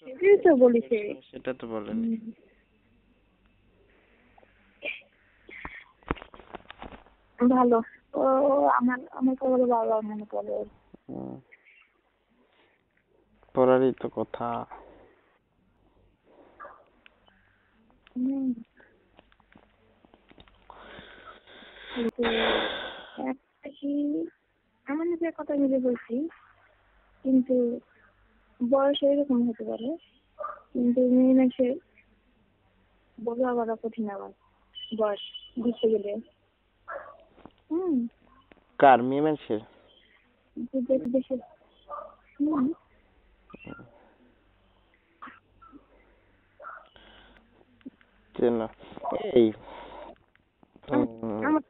সেটাই তো বলেছে। সেটা তো বলেনি। ভালো। ও আমার আমার খবরে বারবার মনে পড়ে। পড়ারই তো কথা। কিন্তু একটা কি আমার নিজের কথা ভেবে বলছি, কিন্তু বয়স এরকম হতে পারে, কিন্তু মেয়ে মানুষের বোঝা করা কঠিন আবার বয়স বুঝতে গেলে। কার? মেয়ে মানুষের? দেশের। এই আমার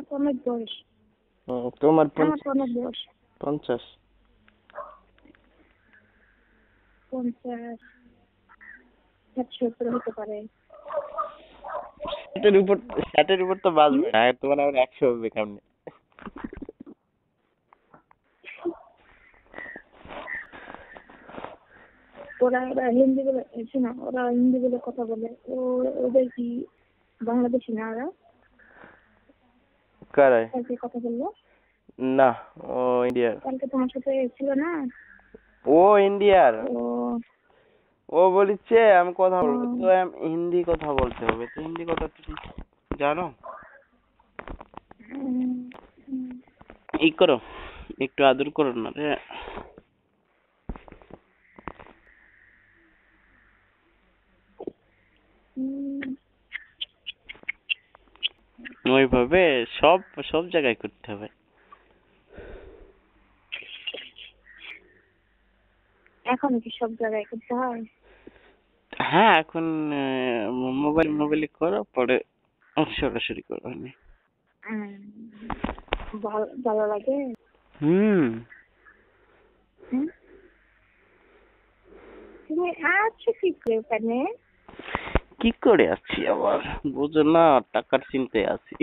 তো অনেক বয়স। তোমার আমার তো অনেক বয়স। 50? 50, 70 হতে পারে। ষাটের উপর তো বাজবে না, তোমার আবার 100 হবে কেমনে? ওরা হিন্দি বলে, শোনো, ওরা হিন্দি বলে কথা বলে। ওদের কি বাংলাদেশি না ওরা? কারাই কালকে কথা বললো না, ও ইন্ডিয়ার। কালকে তোমার সাথে ছিল না? ও ইন্ডিয়ার। ও বলিচ্ছে আমি কথা বলবো, তো হিন্দি কথা বলতে হবে, তো হিন্দি কথা তুমি জানো? এই করো, একটু আদর করো না রে। ওইভাবে সব সব জায়গায় করতে হবে। এখন কি সব জায়গায় করতে হয়? হ্যাঁ, এখন মোবাইলে করো, পরে সরাসরি করো। ভালো লাগে। তুমি আছো কি করে ওখানে? কি করে আছি আবার, বুঝো না, টাকার চিন্তায় আছি।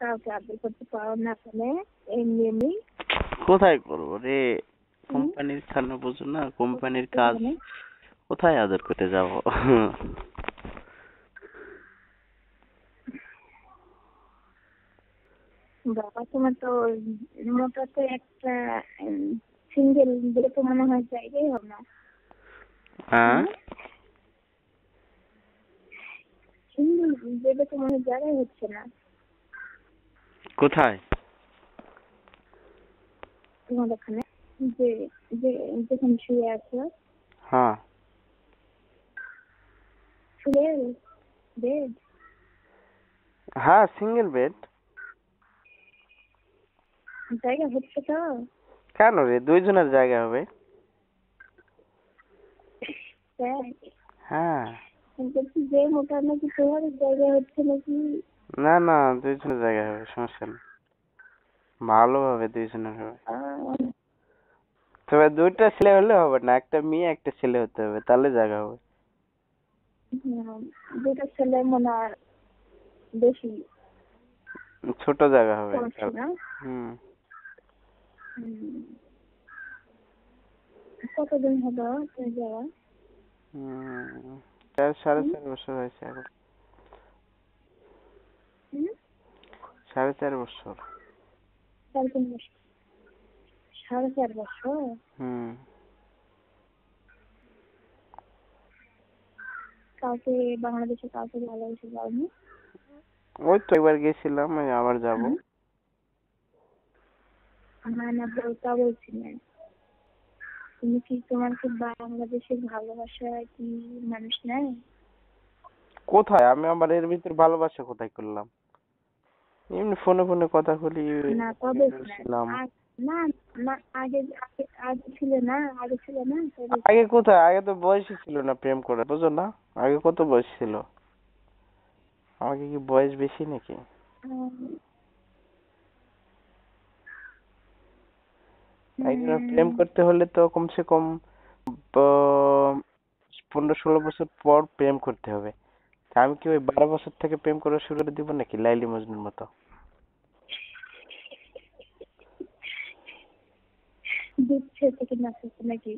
কাউকে আদর করতে পারো না ওখানে? এমনি এমনি কোথায় করবো রে? কোম্পানির খানা বুঝো না, কোম্পানির কাজ, কোথায় আদর করতে যাব? বাবা, তোমার তো মোটাতে একটা সিঙ্গেল বলে তো মনে হয় জায়গাই হবে না। সিঙ্গেল বেডে তো মনে হয় জায়গাই হচ্ছে না। কোথায়? তোমার ওখানে যে যেখানে শুয়ে আছো। হ্যাঁ, সিঙ্গেল বেড। হ্যাঁ সিঙ্গেল বেড। জায়গা হচ্ছে তো? কেন রে, 2 জনের জায়গা হবে। হ্যাঁ। বলছি যে মোটা নাকি তোমার জায়গা হচ্ছে নাকি? না না, 2 জনের জায়গা হবে, সমস্যা নেই, ভালোভাবে 2 জনের হবে। তবে 2টা ছেলে হলে হবে না, একটা মেয়ে একটা ছেলে হতে হবে, তাহলে জায়গা হবে। দুটো ছেলে মনে হয় বেশি ছোট জায়গা হবে। কতদিন হলো তুমি যাওয়া? 4.5 বছর হয়েছে এখন। 4.5 বছর। 4-3 বছর। 4.5 বছর। কাউকে বাংলাদেশে কাউকে ভালোবেসে যাওনি? ওই তো একবার গেছিলাম, আবার যাব। না বলতা বলছিলেন তুমি কি, তোমার কি বাংলাদেশের ভালোবাসা কি মানুষ নেয়? কোথায় আমি আবার এর ভিতর ভালোবাসা কোথায় করলাম? এমনি ফোনে ফোনে কথা বলি। না কবে না না আগে আগে ছিল না, আগে ছিল না। আগে কোথায়, আগে তো বয়সই ছিল না প্রেম করে, বুঝো না? আগে কত বয়স ছিল, আমাকে কি বয়স বেশি নাকি? একজনের প্রেম করতে হলে তো কমসে কম 15-16 বছর পর প্রেম করতে হবে। আমি কি ওই 12 বছর থেকে প্রেম করা শুরু করে দিব নাকি, লাইলি মজনুর মতো? দুধ ছেড়ে থেকে নাচছে নাকি?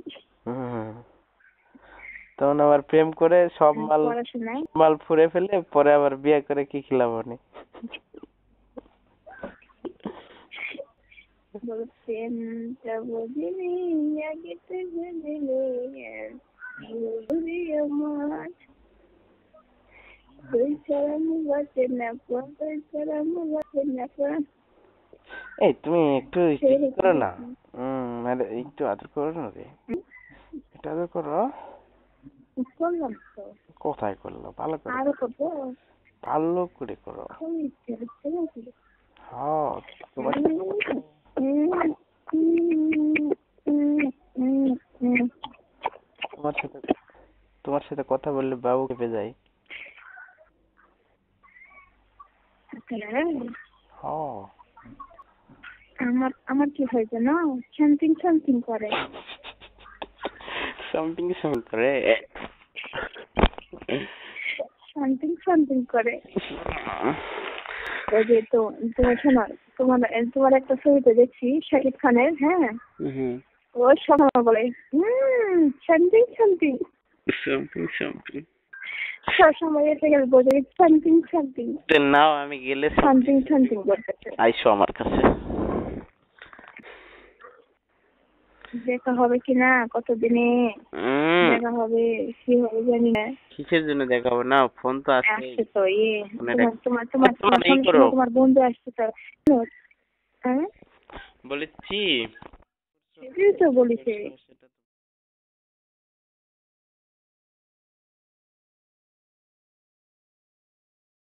তখন আবার প্রেম করে সব মাল পড়াশোনায় মাল ফুরে ফেলে পরে আবার বিয়ে করে কি খিলাবো নি? বলো প্রেমটা বুঝিনি আগে তো বুঝিনি আমার তুই ছাড়া আমি বাঁচে না প্রাণ, তুই ছাড়া আমি বাঁচে না প্রাণ। এই তুমি একটু করো না, মানে একটু আদর করো না রে, একটু আদর করো। করলাম তো, কোথায় করলো? ভালো করে আরো করবো, ভালো করে করো। খুব ইচ্ছে হচ্ছে নাকি? হ্যাঁ, তোমার তোমার সাথে তোমার সাথে কথা বললে বাবু কেঁপে যায়। হ্যাঁ, আমার আমার কি হয় জানো, সামথিং সামথিং করে। সামথিং সামথিং করে। সামথিং সামথিং করে। ওই যে তো তোমার শোনো, তোমার একটা ছবিতে দেখছি শাকিব খানের, হ্যাঁ, ও সবসময় বলে সামথিং সামথিং, সামথিং সামথিং। সবসময় এসে গেলে বোঝে সামথিং সামথিং। নাও আমি গেলে সামথিং সামথিং করতেছে। আইসো আমার কাছে। দেখা হবে কিনা, কতদিনে দেখা হবে, কি হবে জানি না। কিসের জন্য দেখাবো? না ফোন তো আসছে তো, তোমার তোমার তোমার বন্ধু আসছে তো। হ্যাঁ বলেছি তো বলিছে।